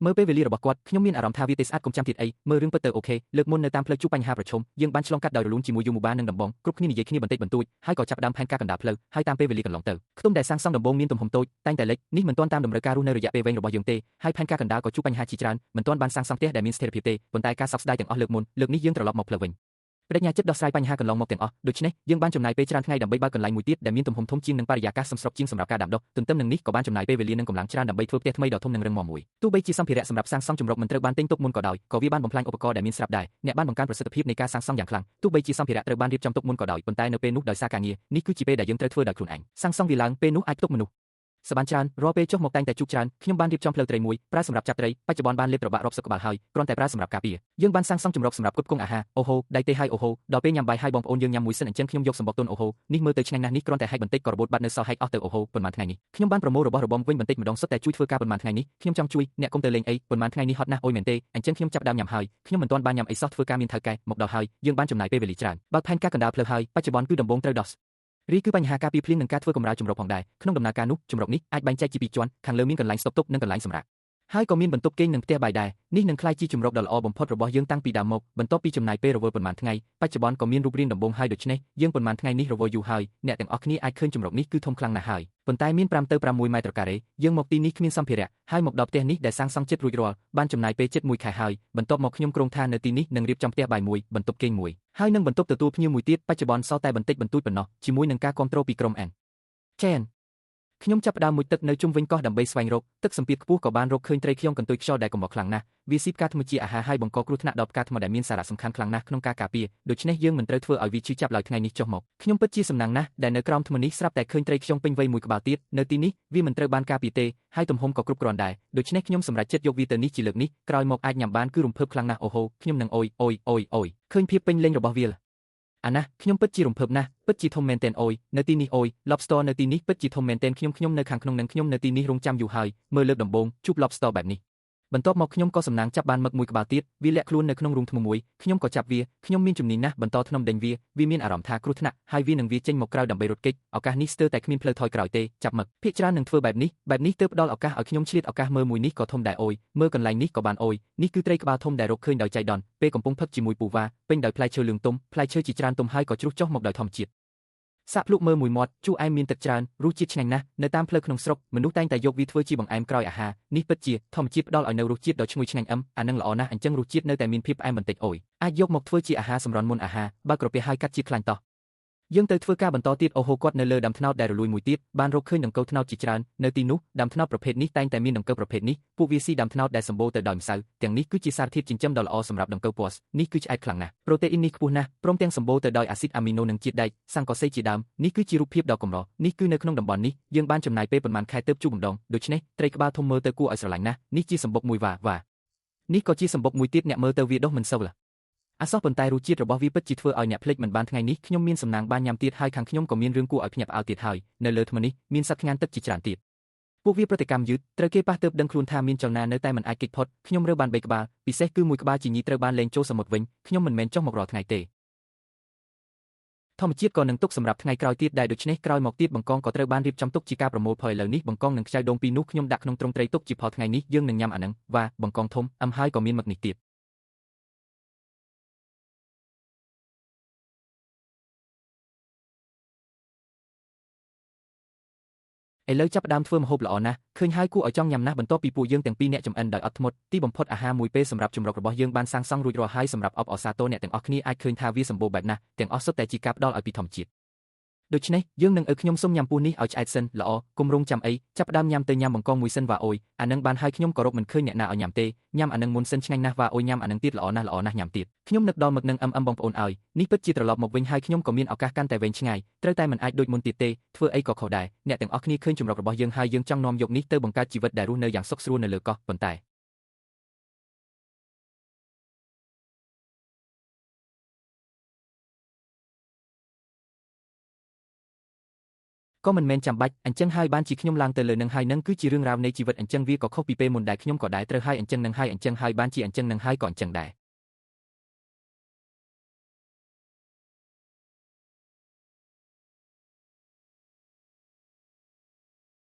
មើលពេលវេលារបស់គាត់ខ្ញុំមានអារម្មណ៍ថាវាទេស្អាតកុំចាំទៀតអីមើលរឿងពិតទៅអូខេលើកមុននៅតាមផ្លូវជួបបញ្ហាប្រឈមយើងបានឆ្លងកាត់ដោយរលូនជាមួយយូម៉ូបានិងដំបងគ្រប់គ្នានិយាយគ្នាបន្តិចបន្តួចហើយក៏ចាប់ផ្ដើមផែនការកណ្ដាលផ្លូវហើយតាមពេលវេលាកន្លងទៅខ្ទមដែលសាងសង់ដំបងមានទំហំតូចតែងតែលិចនេះមិនទាន់តាមតម្រូវការរស់នៅរយៈពេលវែងរបស់យើងទេហើយផែនការកណ្ដាលក៏ជួបបញ្ហាជាច្រើនមិនទាន់បានសាងសង់ផ្ទះដែលមានស្ថិរភាពទេប៉ុន្តែការសោកស្ដាយទាំងអស់លើកមុនលើកនេះយើងត្រឡប់មកផ្លូវវិញបដិញ្ញាចិត្តដោះស្រាយបញ្ហាកន្លងមកទាំងអស់ដូច្នេះយើងបានចំណាយពេលច្រើនថ្ងៃដើម្បីបើកកន្លែងមួយទៀតដែលមានទំហំធំជាងនិងបរិយាកាសសមស្របជាងសម្រាប់ការដាំដុះទន្ទឹមនឹងនេះក៏បានចំណាយពេលវេលានិងកម្លាំងច្រើនដើម្បីធ្វើផ្ទះថ្មីដ៏ធំនិងរឹងមាំមួយទោះបីជាសម្ភារៈសម្រាប់សាងសង់ជំរកមិនត្រូវបានទិញទុកមុនក៏ដោយក៏វាបានបំផ្លាញឧបករណ៍ដែលមានស្រាប់ដែរអ្នកបានបង្កើនប្រសិទ្ធភាពនៃការសាងសង់យ៉ាងខ្លាំងទោះបីជាសម្ភារៈត្រូវបានរៀបចំទុកមុនក៏ដោយប៉ុន្តែនៅពេលនោះដោយសារការងារនេះគឺជាពេលដែលយើងត្រូវធ្វើដោយខ្លួនឯងសាងសង់វាឡើងពេលនោះអាចផ្ទុកមនុស្សសបានច្រើនរាល់ពេលចុះមកតែងតែជោគច្រើនខ្ញុំបានរៀបចំផ្លូវត្រីមួយប្រើសម្រាប់ចាប់ត្រីបច្ចុប្បន្នបានលេបប្របាក់រាប់សិបក្បាលហើយគ្រាន់តែប្រើសម្រាប់ការពារយើងបានសាងសង់ជំរកសម្រាប់ផ្គត់ផ្គង់អាហារអូហូដៃទេហើយអូហូដល់ពេលញ៉ាំបាយហើយបងប្អូនយើងញ៉ាំមួយសិនអញ្ចឹងខ្ញុំយកសម្បកទុនអូហូនេះមើលទៅឆ្ងាញ់ណាស់នេះគ្រាន់តែហែកបន្តិចក៏របូតបាត់នៅសល់ហែកអស់ទៅអូហូប៉ុន្មានថ្ងៃនេះខ្ញុំបានប្រមូលរបស់របរវិញបន្តិចម្ដងសុទ្ធតែជួយធ្វើការប៉ុន្មានថ្ងៃនេះខ្ញុំចង់ជួយអ្នកកុំទៅលេងអីប៉ុន្មានថ្ងៃនេះហត់ណាស់អុយមែនទេអញ្ចឹងខ្ញុំចាប់ដើមញ៉ាំហើយខ្ញុំមិនទាន់បានញ៉ាំអីសោះធ្វើការមានថៅកែមកដល់ហើយយើងបានចំណាយពេលវេលាច្រើនបើកផែនការកណ្ដាលផ្លូវហើយបច្ចុប្បន្នគឺដំបងត្រូវដោះរីគឺបញ្ហាការពារភ្លៀងនិងការធ្វើកម្រាលជំរកផងដែរក្នុងដំណើរការនោះជំរកនេះអាចបែងចែកជាពីរជាន់ខាងលើមានកន្លែងស្តុកទុកនិងកន្លែងសម្រាកហើយក៏មានបន្ទប់គេងនិងផ្ទះបាយដែរនេះនឹងក្លាយជាជំរកដ៏ល្អបំផុតរបស់យើងតាំងពីដើមមកបន្ទាប់ពីចំណាយពេលរវល់ប៉ុន្មានថ្ងៃបច្ចុប្បន្នក៏មានរូបរាងដំបូងហើយដូច្នេះយើងប៉ុន្មានថ្ងៃនេះរវល់យូរហើយអ្នកទាំងអស់គ្នាអាចឃើញជំរកនេះគឺធំខ្លាំងណាស់ហើយប៉ុន្តែមាន5ទៅ6ម៉ែត្រការ៉េយើងមកទីនេះគ្មានសម្ភារៈហើយមកដល់ផ្ទះនេះដែលសាងសង់ជិតរួចរាល់បានចំណាយពេលជិត1ខែហើយបន្ទាប់មកខ្ញុំគ្រោងថានៅទីនេះនឹងរៀបចំផ្ទះបាយមួយបន្ទប់គេងមួយហើយនឹងបន្ទប់ទទួលភ្ញៀវមួយទៀតបច្ចុប្បន្នសល់តែបន្តិចបន្តួចប៉ុណ្ណោះជាមួយនឹងការគ្រប់គ្រងពីក្រុមចានខ្ញុំចាប់ផ្ដើមមុជទឹកនៅជុំវិញកោះដើម្បីស្វែងរកទឹកសម្ពាធខ្ពស់ក៏បានរកឃើញត្រីខ្យងកន្ទុយខ្យល់ដែលកំបោះខ្លាំងណាស់វាស៊ីផ្កាថ្មជាអាហារហើយបង្កគ្រោះថ្នាក់ដល់ផ្កាថ្មដែលមានសារៈសំខាន់ខ្លាំងណាស់ក្នុងការការពារដូច្នេះយើងមិនត្រូវធ្វើឲ្យវាឈឺចាប់ឡើយថ្ងៃនេះចុះមកខ្ញុំពិតជាសំណាងណាស់ដែលនៅក្រោមថ្មនេះស្រាប់តែឃើញត្រីខ្យងពេញវ័យមួយក្បាលទៀតនៅទីនេះវាមិនត្រូវបានការពារទេហើយទំហំក៏គ្រប់គ្រាន់ដែរដូច្នេះខ្ញុំសម្រេចចិត្តយកវាទៅនេះជាលើកនេះក្រោយមកអាចញ៉ាំបានគឺរំភើបខ្លាំងណាស់អូហូខ្ញុំនឹងអុយឃើញភាពពេញលេញរបស់វាអាណាខ្ញុំពិតជារំភើបណាស់ពិតជាធំមែនទែនអុយនៅទីនេះអុយ Lobster នៅទីនេះពិតជាធំមែនទែនខ្ញុំនៅខាងក្នុងនឹងខ្ញុំនៅទីនេះរងចាំយូរហើយមើលលើកដំបូងជួប Lobster បែបនេះបន្ទាប់មកខ្ញុំក៏សំណាងចាប់បានមឹកមួយក្បាលទៀតវាលាក់ខ្លួននៅក្នុងរូងធ្មមួយខ្ញុំក៏ចាប់វាខ្ញុំមានជំនាញណាស់បន្តធ្នំដេញវាមានអារម្មណ៍ថាគ្រោះថ្នាក់ហើយវានឹងវាចេញមកក្រៅដើម្បីរត់គេចឱកាសនេះស្ទើរតែគ្មានផ្លូវថយក្រោយទេចាប់មឹកភាគច្រើននឹងធ្វើបែបនេះទើបផ្ដល់ឱកាសឲ្យខ្ញុំឆ្លៀតឱកាសមើលមួយនេះក៏ធំដែរអុយមើលកន្លែងនេះក៏បានអុយនេះគឺត្រីក្បាលធំដែលរកឃើញដោយចៃដន្យពេលកំពុងផឹកជាមួយពូវ៉ាពេញដោយផ្លែឈើលឿងទុំផ្លែឈើជាច្រើនទុំហើយក៏ជ្រុះចុះមកដោយធម្មជាតិសាក់ភ្លុកមើលមួយមាត់ជូរអែមមានទឹកច្រើនរសជាតិឆ្ងាញ់ណាស់នៅតាមផ្លូវក្នុងស្រុកមនុស្សតែងតែយកវាធ្វើជាបង្អែមក្រោយអាហារនេះពិតជាធម្មជាតិផ្ដល់ឲ្យនៅរសជាតិដ៏ឈ្ងុយឆ្ងាញ់អានឹងល្អណាស់អញ្ចឹងរសជាតិនៅតែមានភាពផ្អែមបន្តិចអូយអាចយកមកធ្វើជាអាហារសម្រន់មុនអាហារបើក្រពះហើយកាត់ជាខ្លាញ់តោះយើងទៅធ្វើការបន្តទៀតអូហូគាត់នៅលើដាំត្នោតដែលរលួយមួយទៀតបានរកឃើញដង្កូវត្នោតជាច្រើននៅទីនោះដាំត្នោតប្រភេទនេះតែងតែមានដង្កូវប្រភេទនេះពួកវាស៊ីដាំត្នោតដែលសម្បូរទៅដោយម្សៅទាំងនេះគឺជាសារធាតុចិញ្ចឹមដ៏ល្អសម្រាប់ដង្កូវពណ៌នេះគឺឆ្អែតខ្លាំងណាស់ប្រូតេអ៊ីននេះខ្ពស់ណាស់ព្រមទាំងសម្បូរទៅដោយអាស៊ីតអាមីណូនិងជាតិដែកសង្កូសេជាដើមនេះគឺជារូបភាពដ៏កម្រនេះគឺនៅក្នុងតំបន់នេះយើងបានចំណាយពេលប៉ុន្មានខែទើបជួបម្ដងដូច្នេះត្រីក្បាលធំមើលទៅគួរឲ្យស្រឡាញ់ណាស់នេះជាសម្បុកមួយវ៉ានេះក៏ជាសម្បុកមួយទៀតអ្នកមើលទៅវាដុះមិនសូវអសោះប៉ុន្តែរសជាតិរបស់វាពិតជាធ្វើឲ្យអ្នកភ្លេចមិនបានថ្ងៃនេះខ្ញុំមានសំណាងបានញ៉ាំទៀតហើយខាងខ្ញុំក៏មានរឿងគួរឲ្យភ្ញាក់ផ្អើលទៀតហើយនៅលើថ្មនេះមានសត្វខ្ញានទឹកជាច្រើនទៀតពួកវាប្រតិកម្មយឺតត្រូវគេប៉ះទើបដឹងខ្លួនថាមានចលនានៅតែមិនអាចគេចផុតខ្ញុំរើបាន3ក្បាលពិសេសគឺមួយក្បាលជាញីត្រូវបានលែងចូលសមុទ្រវិញខ្ញុំមិនមែនចុះមករាល់ថ្ងៃទេធម្មជាតិក៏នឹងទុកសម្រាប់ថ្ងៃក្រោយទៀតដែរដូច្នេះក្រោយមកទៀតបង្កងក៏ត្រូវបានរៀបចំទុកជាការប្រមូលផលឥឡូវនេះបង្កងនិងខ្ចៅដូងពីរនោះខ្ញុំដាក់ក្នុងទ្រុងត្រីទុកជាផលថ្ងៃនេះយើងនឹងញ៉ាំអានឹងវ៉ាបង្កងធំហើយក៏មានមឹកនេះទៀតឥឡូវចាប់ផ្ដើមធ្វើម្ហូបល្អណាស់ឃើញហើយគួរឲ្យចង់ញ៉ាំណាស់បន្ទាប់ពីពួកយើងទាំងពីរអ្នកចំអិនដោយអត់ធ្មត់ទីបំផុតអាហារមួយពេលសម្រាប់ជំរករបស់យើងបានសាងសង់រួចរាល់ហើយសម្រាប់អបអរសាទរអ្នកទាំងអស់គ្នាអាចឃើញថាវាសម្បូរបែបណាស់ទាំងអស់សុទ្ធតែជាការផ្ដល់ឲ្យពីធម្មជាតិដូច្នេះយើងនឹងខ្ញុំសុំញ៉ាំពូនេះឲ្យឆ្អែតសិនល្អកុំរងចាំអីចាប់ផ្ដើមញ៉ាំទៅញ៉ាំបង្កងមួយសិនវ៉ាអូយអានឹងបានហើយខ្ញុំក៏រកមិនឃើញអ្នកណាឲ្យញ៉ាំទេញ៉ាំអានឹងមុនសិនឆ្ងាញ់ណាស់វ៉ាអូយញ៉ាំអានឹងទៀតល្អណាស់ញ៉ាំទៀតខ្ញុំនឹកដល់មឹកនឹងបងប្អូនឲ្យនេះពិតជាត្រឡប់មកវិញហើយខ្ញុំក៏មានឱកាសកាន់តែវែងឆ្ងាយត្រូវតែមិនអាចដូចមុនទៀតទេធ្វើអីក៏ខុសដែរអ្នកទាំងអស់គ្នាឃើញជំរករបស់យើងហើយយើងចង់នាំយកនេះទៅបង្កើតជីវិតដែលរស់នៅយ៉ាងសុខស្រួលនៅលើកោះប៉ុន្តែក៏មិនមែនចាំបាច់អញ្ចឹងហើយបានជាខ្ញុំឡើងទៅលើនឹងហើយនឹងគឺជារឿងរ៉ាវនៃជីវិតអញ្ចឹងវាក៏ខុសពីពេលមុនដែលខ្ញុំក៏ដែរត្រូវហើយអញ្ចឹងនឹងហើយអញ្ចឹងហើយបានជាអញ្ចឹងនឹងហើយក៏អញ្ចឹងដែរ